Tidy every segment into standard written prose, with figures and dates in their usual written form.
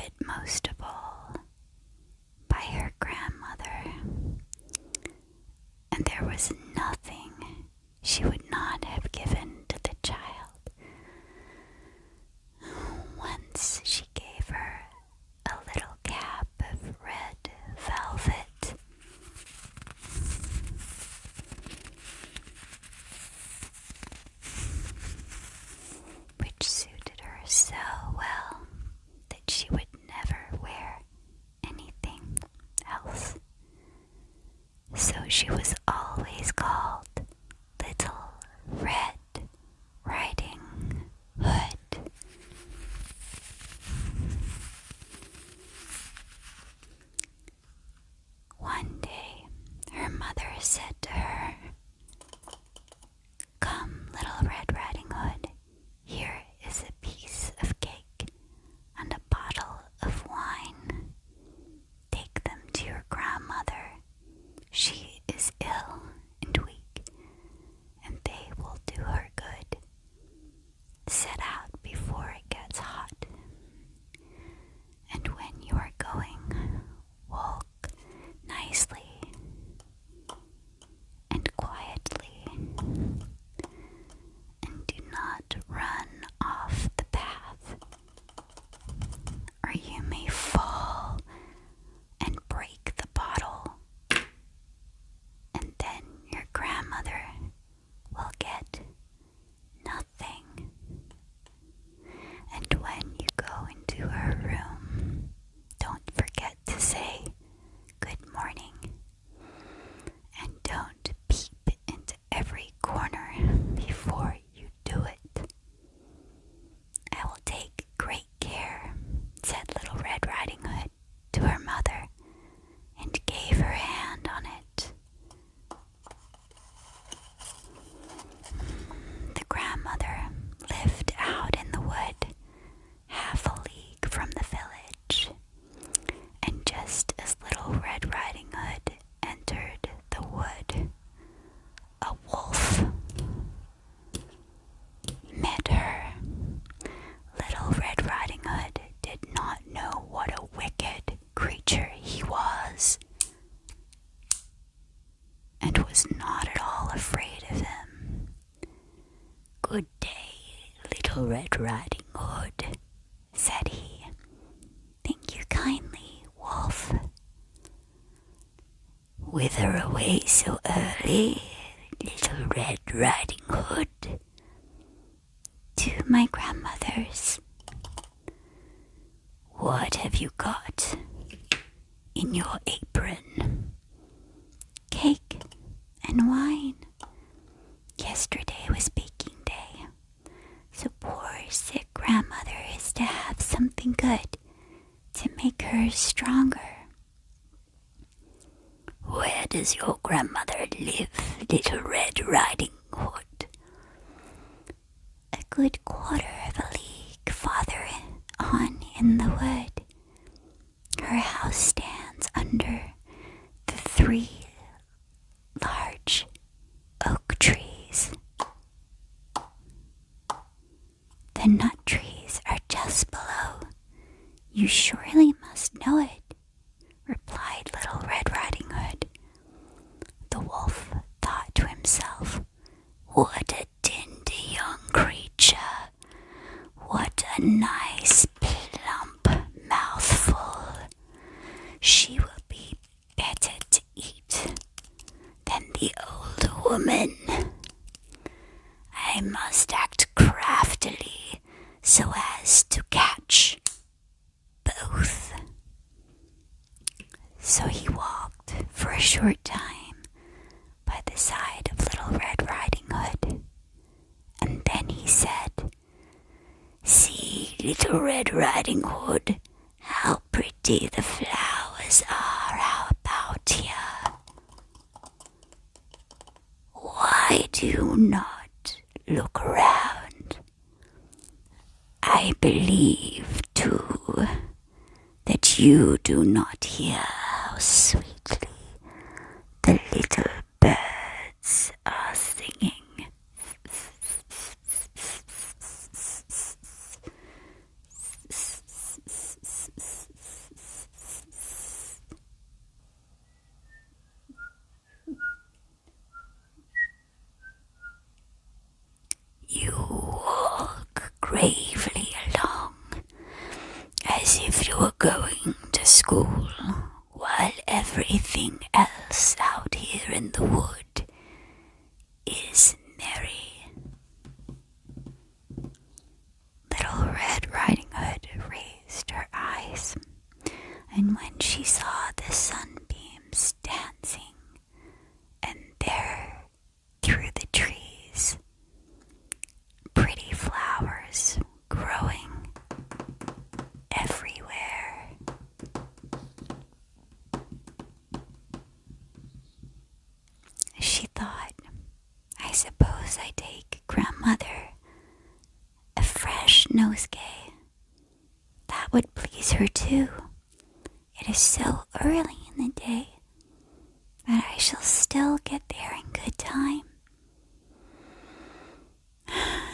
it most of all by her grandmother, and there was nothing she would not have given to the child. Once she gave her a little cap of red velvet. Which suited her so well that she would never wear anything else. So she was always called Little Red Riding Hood. One day, her mother said to her, "Come, Little Red Riding Hood, here is a piece of cake and a bottle of wine. Take them to your grandmother. She is ill and weak, and they will do her good. Set out before it gets hot. And when you are going, walk nicely and quietly, and do not run off the path, or you may fall and break the bottle, and then your grandmother will get nothing. And when you go into her room, don't forget to say good morning, and don't peep into every corner before you do it. I will take great care," said Little Red Riding Hood to her mother, and gave her hand on it. The grandmother lived out in the wood, half a league from the village, and just as Little Red Riding Hood entered the wood, a wolf met her. Little Red Riding Hood did not know what a wicked creature he was, and was not at all afraid of him. "Good day, Little Red Riding Hood," said he. "Thank you kindly, Wolf." "Whither away so early, Little Red Riding Hood?" "To my grandmother's." "What have you got in your apron?" "Cake and wine. Yesterday was baking day, so poor sick grandmother is to have something good to make her stronger." "Where does your grandmother live, Little Red Riding Hood?" "A good quarter of a league farther on in the wood. Her house stands under the 3 large oak trees. The nut trees are just below. You surely must know it," replied Little Red Riding Hood. The wolf thought to himself, "What a dainty young creature! What a nice plump mouthful! She will be better to eat than the old woman. I must act craftily so as to catch both." So he walked for a short time by the side of Little Red Riding Hood, and then he said, "See, Little Red Riding Hood, how pretty the flowers are about here. Why do you not look around? I believe, too, that you do not hear how sweetly the little birds are singing. as if you're going to school while everything else out here in the wood is merry. Little Red Riding Hood raised her eyes, and when she saw the sunbeams dancing, and there, through the trees, pretty flowers growing everywhere, she thought, I suppose I take Grandmother a fresh nosegay. That would please her too. It is so early in the day, but I shall still get there in good time.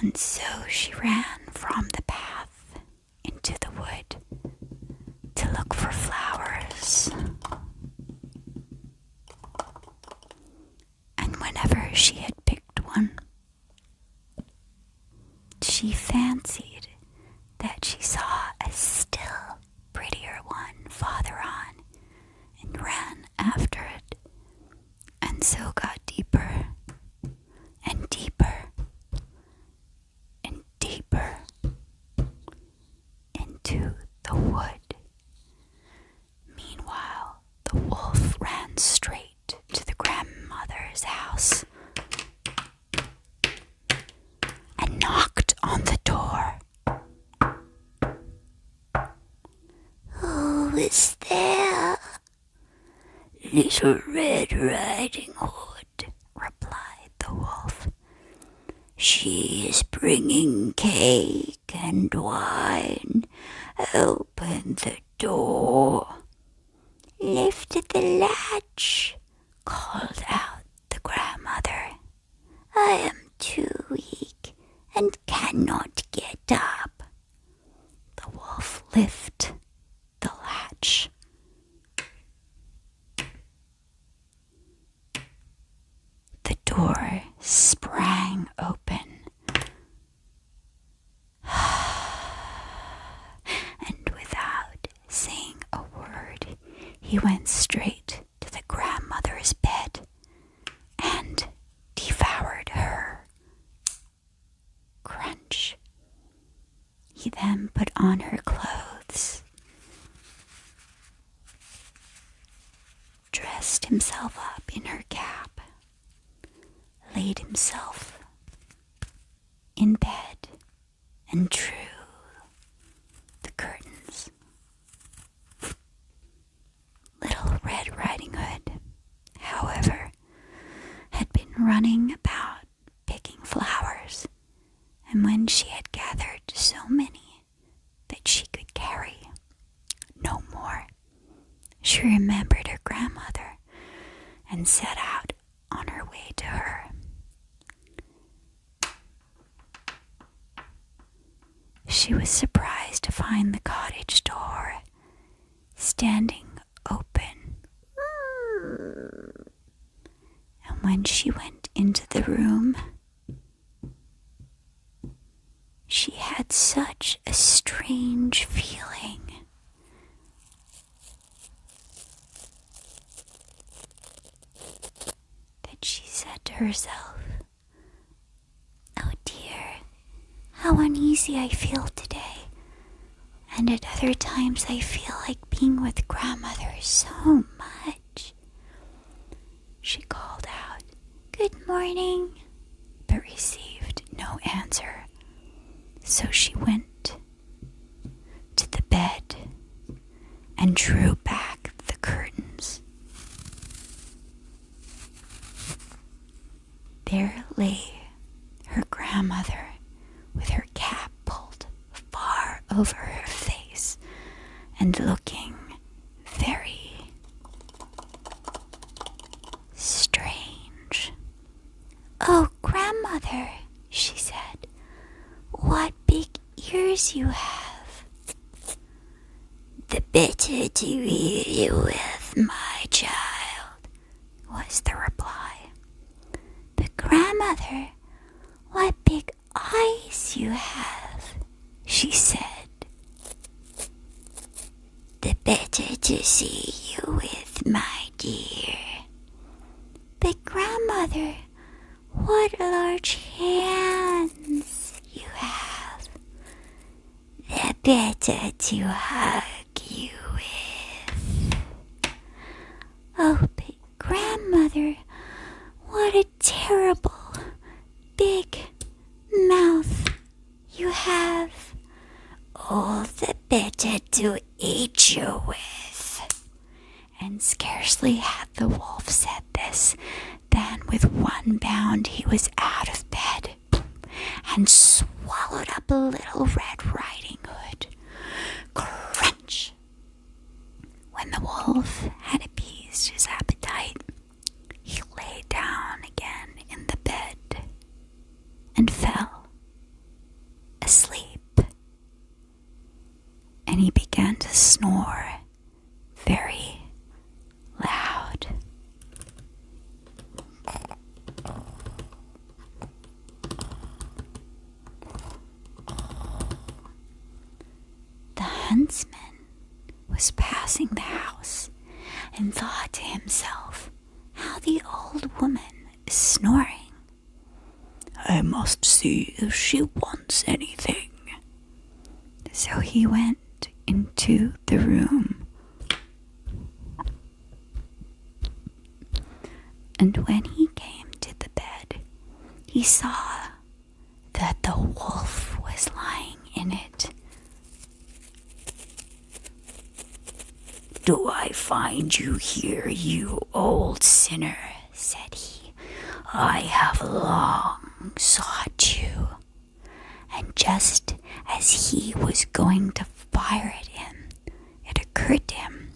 And so she ran from the path into the wood to look for flowers. And whenever she had picked one, she fancied that she saw a still prettier one farther on, and ran after it, and so got deeper and deeper and deeper into the wood. Meanwhile, the wolf ran straight to the grandmother's house and knocked on the door. Who is there? Little Red Riding Hood, replied the wolf. She is bringing cake and wine. Open the door. Lift the latch, called out the grandmother. I am too weak and cannot get up. The wolf lifted the latch. The door sprang open, and without saying a word, he went straight to the grandmother's bed and devoured her. Crunch. He then put on her clothes, dressed himself up in her cap, laid himself in bed, and drew the curtains. Little Red Riding Hood, however, had been running about picking flowers, and when she had gathered so many that she could carry no more, she remembered her grandmother and set out on her way to her. She was surprised to find the cottage door standing open. And when she went into the room, she had such a strange feeling. That she said to herself, "Oh dear, how uneasy I feel today. And at other times I feel like being with Grandmother so much." She called out, "Good morning," but received no answer. So she went to the bed and drew back the curtains. There lay her grandmother with her cap pulled far over her face and looking very strange. "Oh, Grandmother," she said, "what big ears you have." "The better to hear you with, my child," was the reply. "But Grandmother, what big eyes you have," she said. the better to see you with, my dear. But grandmother, what large hands you have. The better to hug you with. Oh, but grandmother, what a terrible big mouth you have. All the better to eat you with. And scarcely had the wolf said this, than with one bound he was out of bed and swallowed up a Little Red Riding Hood. Crunch! When the wolf had appeased his appetite, he lay down again in the bed and fell asleep. And he began to snore very loud. The huntsman was passing the house and thought to himself, how the old woman is snoring. I must see if she wants anything. So he went into the room. And when he came to the bed, he saw that the wolf was lying in it. Do I find you here, you old sinner? Said he. I have long sought you. And just as he was going to fire at him, it occurred to him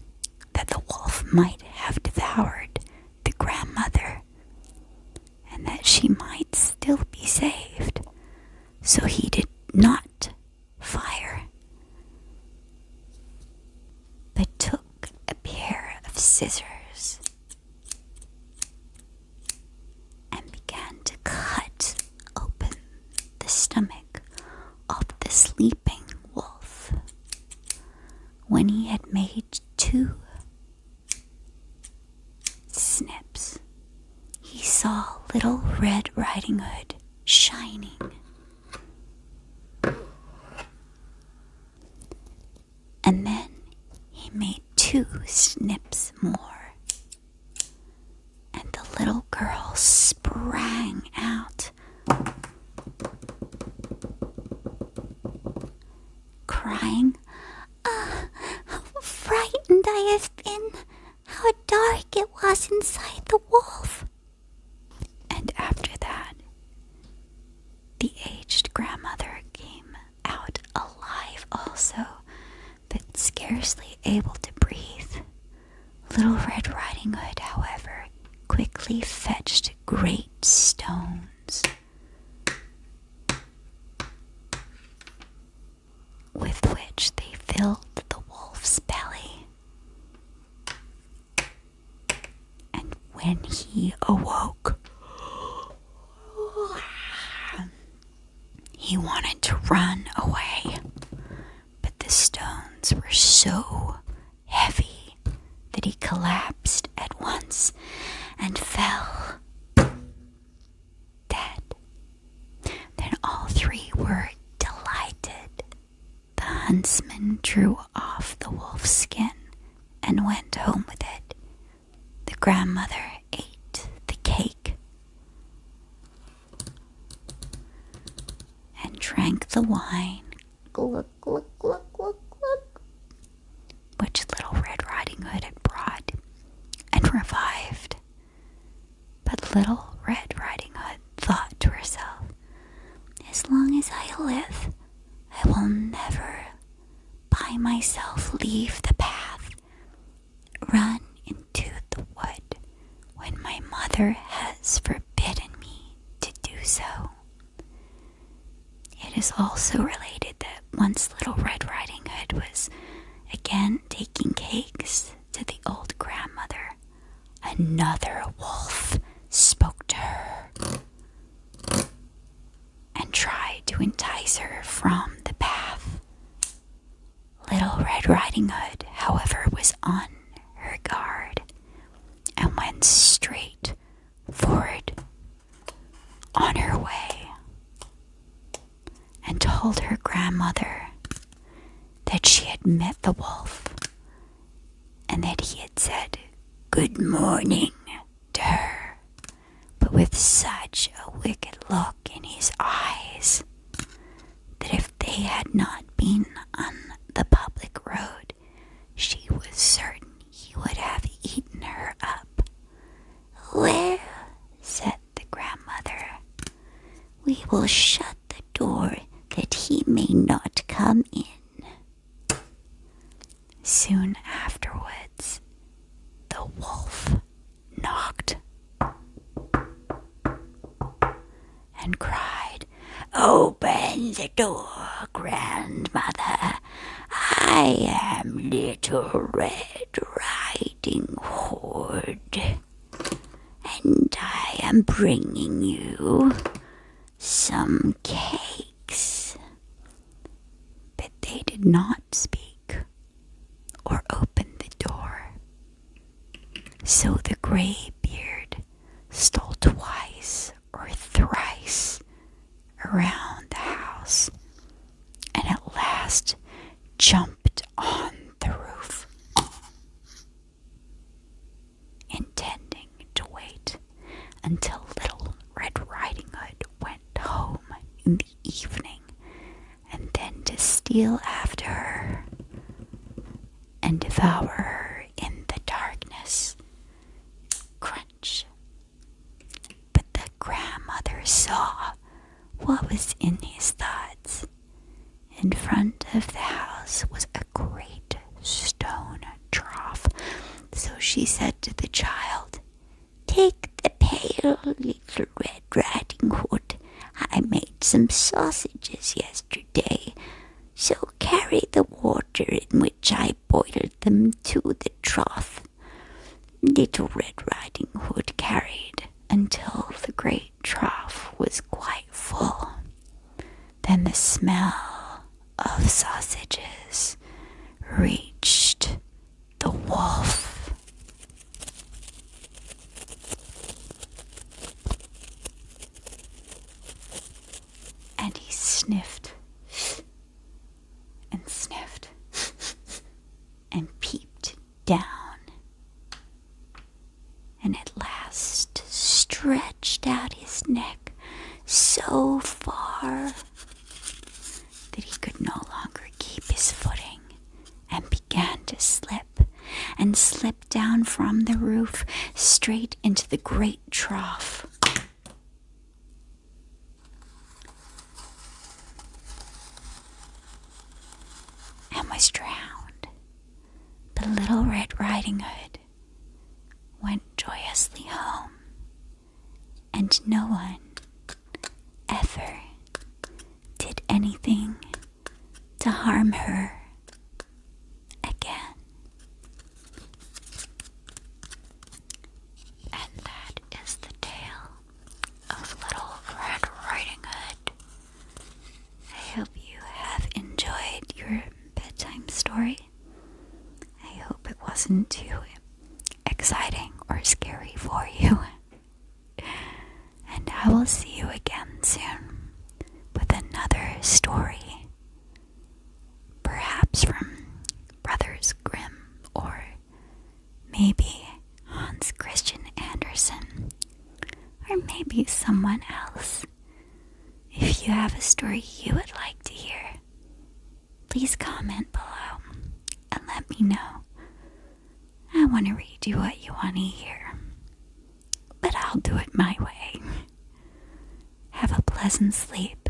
that the wolf might have devoured the grandmother, and that she might still be saved. So he did not fire, but took a pair of scissors and began to cut open the stomach of the sleeping wolf. When he had made 2 snips, he saw Little Red Riding Hood shining. And then he made 2 snips more, and the little girl sprang out, crying, how frightened I have been, how dark it was inside the wolf. And after that, the aged grandmother came out alive also, but scarcely able to breathe. Little Red Riding Hood, however, quickly fetched great stones, with which they filled the wolf's belly. And when he awoke, he wanted to run away, but the stones were so heavy that he collapsed at once and fell dead. Then all 3 were delighted. The huntsman drew off the wolf's skin and went home with it. The grandmother ate the cake and drank the wine, glug, glug, glug, glug, glug, which Little Red Riding Hood had brought, and revived. But Little Red Riding Hood thought to herself, as long as I live, I will never by myself leave the path, run into the wood when my mother has forbidden me to do so. It is also related that once Little Red Riding Hood was again taking cakes to the old grandmother, another wolf spoke to her and tried to entice her from the path. Little Red Riding Hood, however, was on her guard and went straight forward on her way and told her grandmother that she had met the wolf and that he had said good morning to her, but with such a wicked look in his eyes that if they had not been on the public road, she was certain he would have eaten her up. Well, said the grandmother, we will shut the door that he may not come in. Soon afterwards, the wolf knocked and cried, Open the door, grandmother. I am Little Red Riding Hood, and I am bringing you some cakes. But they did not speak or open the door. So the gray beard stole twice or thrice around the house, and at last jumped on the roof, intending to wait until Little Red Riding Hood went home in the evening, and then to steal after her and devour her in the darkness. Crunch. But the grandmother saw what was in his thoughts. In front of the house was a great stone trough. So she said to the child, Take the pail, Little Red Riding Hood. I made some sausages yesterday, so carry the water in which I boiled them to the trough. Little Red Riding Hood carried until the great trough was quite full. Then the smell of sausages reached the wolf. And he sniffed and sniffed and peeped down, and at last stretched out his neck so far that he could no longer keep his footing and began to slip and slip down from the roof straight into the great trough. And was drowned. The Little Red Riding Hood went joyously home, and no one ever did anything to harm her again. And that is the tale of Little Red Riding Hood. I hope you have enjoyed your bedtime story. I hope it wasn't too exciting or scary for you. And I will see you again soon with another story, perhaps from Brothers Grimm, or maybe Hans Christian Andersen, or maybe someone else. If you have a story you would like to hear, please comment below and let me know. I want to read you what you want to hear, but I'll do it my way. Have a pleasant sleep,